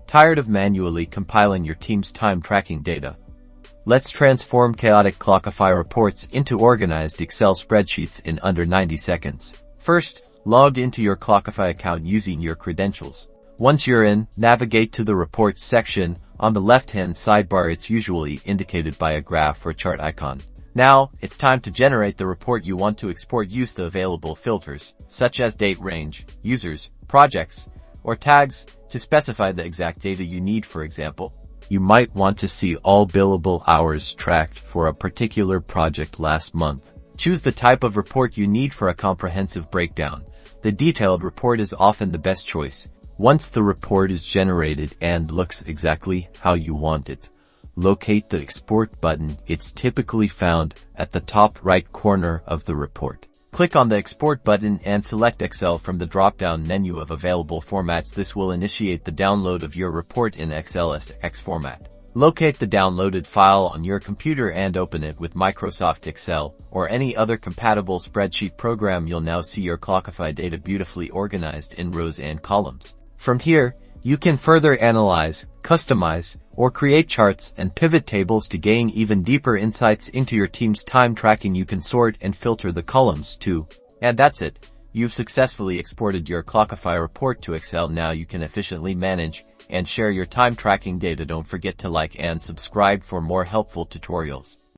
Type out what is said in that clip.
Tired of manually compiling your team's time tracking data? Let's transform chaotic Clockify reports into organized Excel spreadsheets in under 90 seconds. First, log into your Clockify account using your credentials. Once you're in, navigate to the Reports section. On the left-hand sidebar, it's usually indicated by a graph or chart icon. Now, it's time to generate the report you want to export. Use the available filters, such as date range, users, projects, or tags, to specify the exact data you need. For example, you might want to see all billable hours tracked for a particular project last month. Choose the type of report you need. For a comprehensive breakdown, the detailed report is often the best choice. Once the report is generated and looks exactly how you want it, locate the Export button. It's typically found at the top right corner of the report. Click on the Export button and select Excel from the drop-down menu of available formats. This will initiate the download of your report in XLSX format. Locate the downloaded file on your computer and open it with Microsoft Excel or any other compatible spreadsheet program. You'll now see your Clockify data beautifully organized in rows and columns. From here, you can further analyze, customize, or create charts and pivot tables to gain even deeper insights into your team's time tracking. You can sort and filter the columns too. And that's it. You've successfully exported your Clockify report to Excel. Now you can efficiently manage and share your time tracking data. Don't forget to like and subscribe for more helpful tutorials.